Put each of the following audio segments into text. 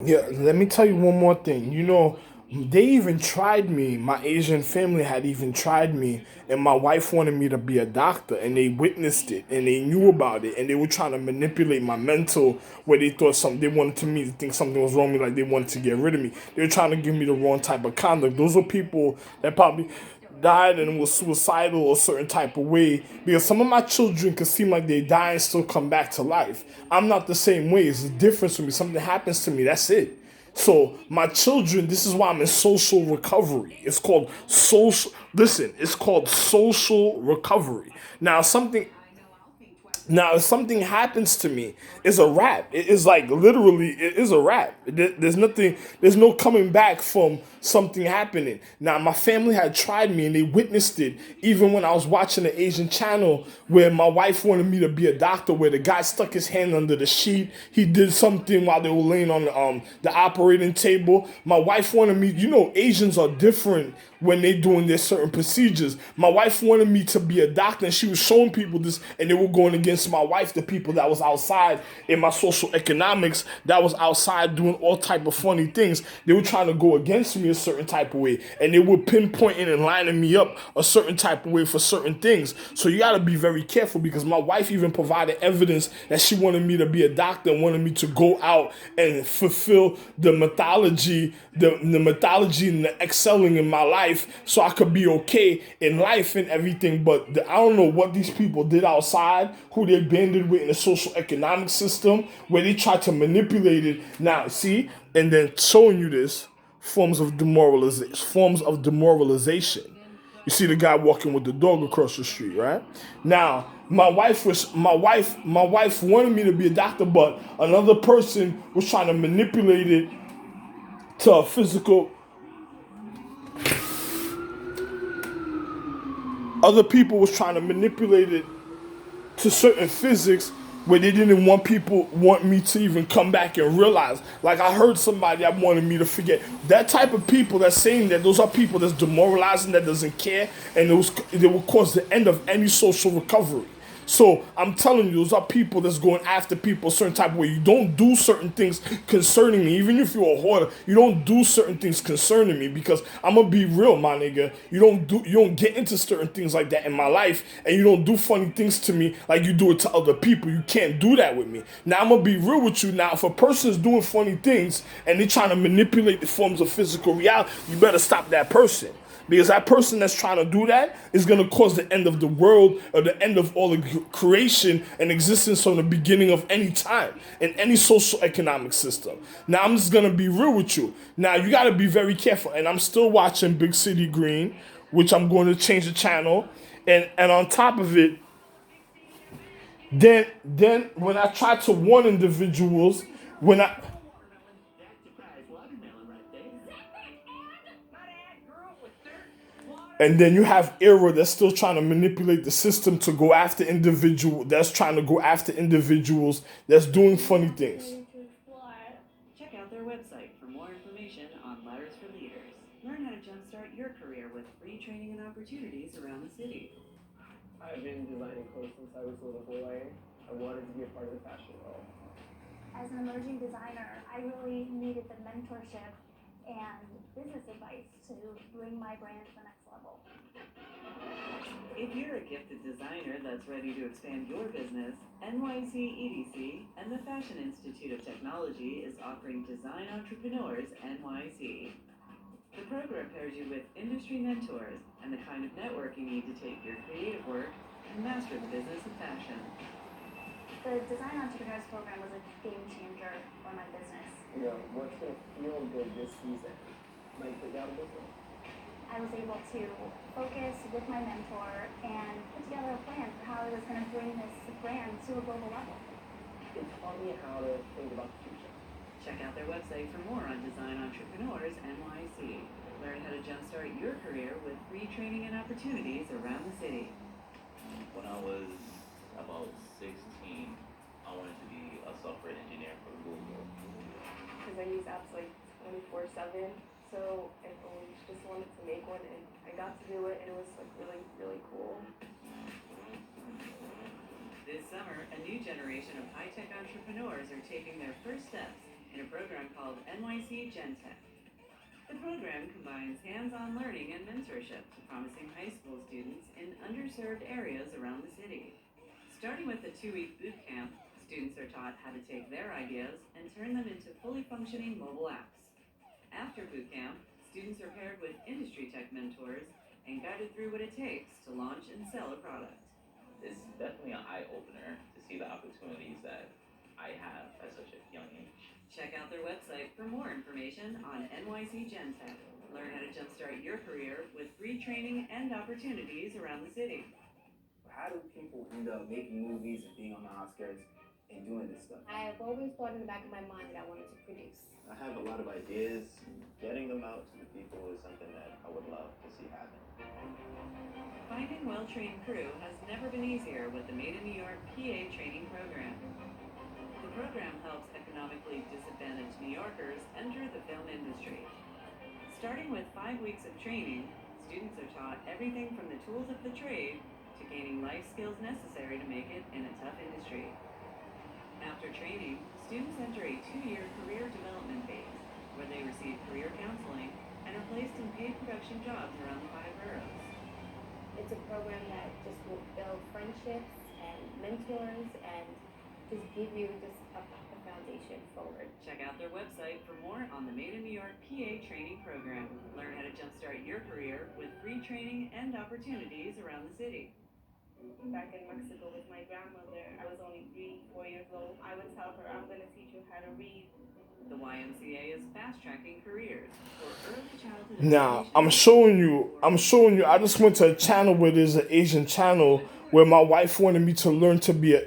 Yeah, let me tell you one more thing. They even tried me. My Asian family had even tried me, and my wife wanted me to be a doctor, and they witnessed it, and they knew about it, and they were trying to manipulate my mental, where they thought something, they wanted me to think something was wrong with me, like they wanted to get rid of me. They were trying to give me the wrong type of conduct. Those are people that probably died and was suicidal a certain type of way, because some of my children could seem like they die and still come back to life. I'm not the same way. It's a difference for me. Something happens to me, that's it. So my children, this is why I'm in social recovery. It's called social. Listen, it's called social recovery. Now something now, if something happens to me, it's a wrap. It is like literally, it is a wrap. There's nothing, there's no coming back from something happening. Now, my family had tried me and they witnessed it. Even when I was watching the Asian channel where my wife wanted me to be a doctor, where the guy stuck his hand under the sheet, he did something while they were laying on the operating table. My wife wanted me. Asians are different when they doing their certain procedures. My wife wanted me to be a doctor, and she was showing people this, and they were going against my wife, the people that was outside in my social economics, that was outside doing all type of funny things. They were trying to go against me a certain type of way, and they were pinpointing and lining me up a certain type of way for certain things. So you got to be very careful, because my wife even provided evidence that she wanted me to be a doctor and wanted me to go out and fulfill the mythology, the mythology and the excelling in my life, so I could be okay in life and everything. But I don't know what these people did outside, who they banded with in the social economic system, where they tried to manipulate it. Now, see, and then showing you this forms of demoralization. You see the guy walking with the dog across the street, right? Now, my wife wanted me to be a doctor, but another person was trying to manipulate it to a physical. Other people was trying to manipulate it to certain physics, where they didn't want me to even come back and realize. Like, I heard somebody that wanted me to forget. That type of people that's saying that, those are people that's demoralizing, that doesn't care, and they will cause the end of any social recovery. So I'm telling you, those are people that's going after people a certain type of way. You don't do certain things concerning me. Even if you're a hoarder, you don't do certain things concerning me, because I'm gonna be real, my nigga. You don't get into certain things like that in my life, and you don't do funny things to me like you do it to other people. You can't do that with me. Now I'm gonna be real with you. Now, if a person is doing funny things and they're trying to manipulate the forms of physical reality, you better stop that person. Because that person that's trying to do that is going to cause the end of the world, or the end of all the creation and existence from the beginning of any time in any social economic system. Now, I'm just going to be real with you. Now, you got to be very careful. And I'm still watching Big City Green, which I'm going to change the channel. And on top of it, then when I try to warn individuals, when I and then you have Era that's still trying to manipulate the system to go after that's trying to go after individuals that's doing funny things. Check out their website for more information on Ladders for Leaders. Learn how to jumpstart your career with free training and opportunities around the city. I've been designing clothes since I was a little boy. I wanted to be a part of the fashion world. As an emerging designer, I really needed the mentorship and business advice to bring my brand to the next level. If you're a gifted designer that's ready to expand your business, NYC EDC and the Fashion Institute of Technology is offering Design Entrepreneurs NYC. The program pairs you with industry mentors and the kind of network you need to take your creative work and master the business of fashion. The Design Entrepreneurs program was a game changer for my business. What's going to feel good this season? Might put you out of business. I was able to focus with my mentor and put together a plan for how I was going to bring this brand to a global level. It taught me how to think about the future. Check out their website for more on Design Entrepreneurs NYC. Learn how to jumpstart your career with free training and opportunities around the city. When I was about 16, I wanted to be a software engineer for Google. Because I use apps like 24/7, so I always just wanted to make one, and I got to do it, and it was like really, really cool. This summer, a new generation of high-tech entrepreneurs are taking their first steps in a program called NYC Gen Tech. The program combines hands-on learning and mentorship to promising high school students in underserved areas around the city. Starting with the 2-week boot camp, students are taught how to take their ideas and turn them into fully functioning mobile apps. After boot camp, students are paired with industry tech mentors and guided through what it takes to launch and sell a product. It's definitely an eye-opener to see the opportunities that I have at such a young age. Check out their website for more information on NYC Gen Tech. Learn how to jumpstart your career with free training and opportunities around the city. How do people end up making movies and being on the Oscars and doing this stuff? I have always thought in the back of my mind that I wanted to produce. I have a lot of ideas. Getting them out to the people is something that I would love to see happen. Finding well-trained crew has never been easier with the Made in New York PA training program. The program helps economically disadvantaged New Yorkers enter the film industry. Starting with 5 weeks of training, students are taught everything from the tools of the trade to gaining life skills necessary to make it in a tough industry. After training, students enter a 2-year career development phase where they receive career counseling and are placed in paid production jobs around the 5 boroughs. It's a program that just will build friendships and mentors and just give you just a foundation forward. Check out their website for more on the Made in New York PA training program. Learn how to jumpstart your career with free training and opportunities around the city. Back in Mexico with my grandmother, I was only 3-4 years old. I would tell her, I'm going to teach you how to read. The YMCA is fast-tracking careers for early childhood Now, education. I'm showing you, I just went to a channel where there's an Asian channel where my wife wanted me to learn to be a,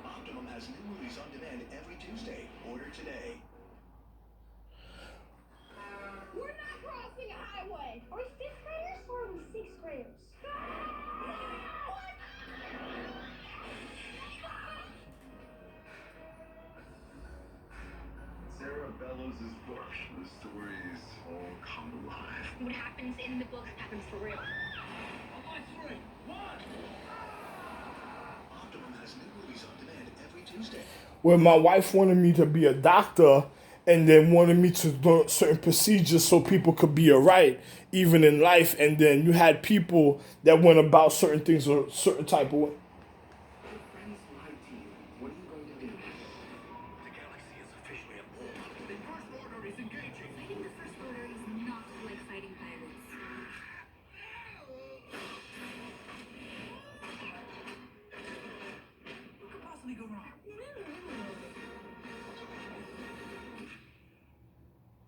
Optimum has new movies on demand every Tuesday. Order today. We're not crossing a highway. Are we 5th graders or are we 6th graders? Sarah Bellows' book. The stories all come alive. What happens in the books happens for real. Optimum has new movies on demand every Tuesday. where my wife wanted me to be a doctor and then wanted me to learn certain procedures so people could be alright, even in life. And then you had people that went about certain things a certain type of way. Your friends lied to you. What are you going to do? The galaxy is officially at war. The First Order is engaging. Fighting the First Order is not like fighting pirates. What could possibly go wrong?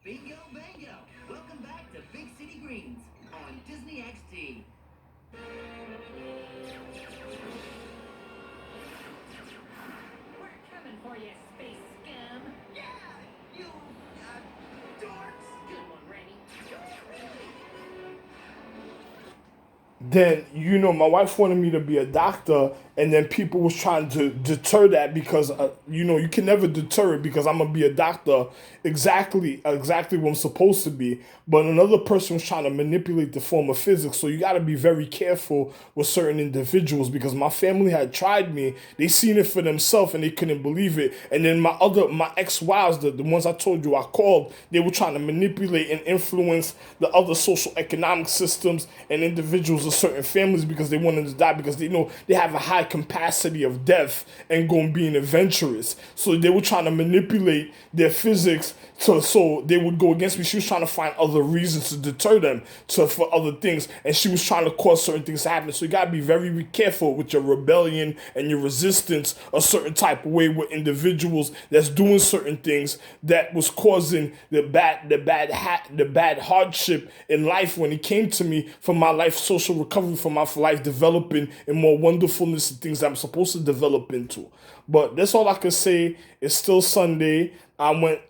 Bingo, bango! Welcome back to Big City Greens on Disney XD. We're coming for you, space scum! Yeah! You, dorks! Good one, Randy. Then, you know, my wife wanted me to be a doctor, and then people was trying to deter that because, you know, you can never deter it because I'm going to be a doctor exactly what I'm supposed to be. But another person was trying to manipulate the form of physics. So you got to be very careful with certain individuals because my family had tried me. They seen it for themselves and they couldn't believe it. And then my ex-wives, the ones I told you I called, they were trying to manipulate and influence the other social economic systems and individuals of certain families because they wanted to die because they know they have a high capacity of death and going being adventurous. So they were trying to manipulate their physics so they would go against me. She was trying to find other reasons to deter them for other things, and she was trying to cause certain things to happen. So you gotta be very careful with your rebellion and your resistance a certain type of way with individuals that's doing certain things that was causing the bad hardship in life when it came to me for my life social recovery, for my life developing in more wonderfulness and things that I'm supposed to develop into. But that's all I can say. It's still Sunday. I went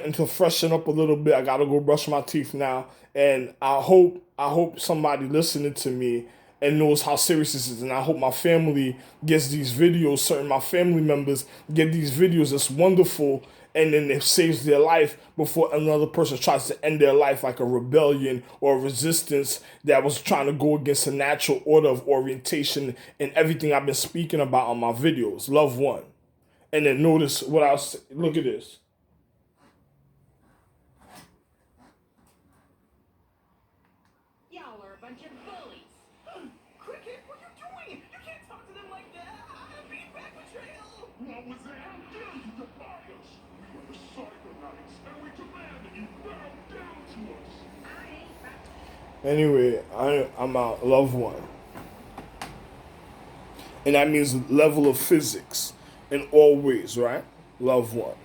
and to freshen up a little bit. I gotta go brush my teeth now, and I hope somebody listening to me and knows how serious this is, and I hope my family gets these videos. Certain my family members get these videos. It's wonderful, and then it saves their life before another person tries to end their life like a rebellion or a resistance that was trying to go against the natural order of orientation and everything I've been speaking about on my videos. Love one. And then notice what I'll say. Look at this. Y'all are a bunch of bullies. Cricket, what are you doing? You can't talk to them like that. Feedback betrayal. What was that? How dare you defy us? We were the Cybernauts, and we demand that you bow down to us. I ain't about Anyway, I'm out. Love one. And that means level of physics in all ways, right? Love one.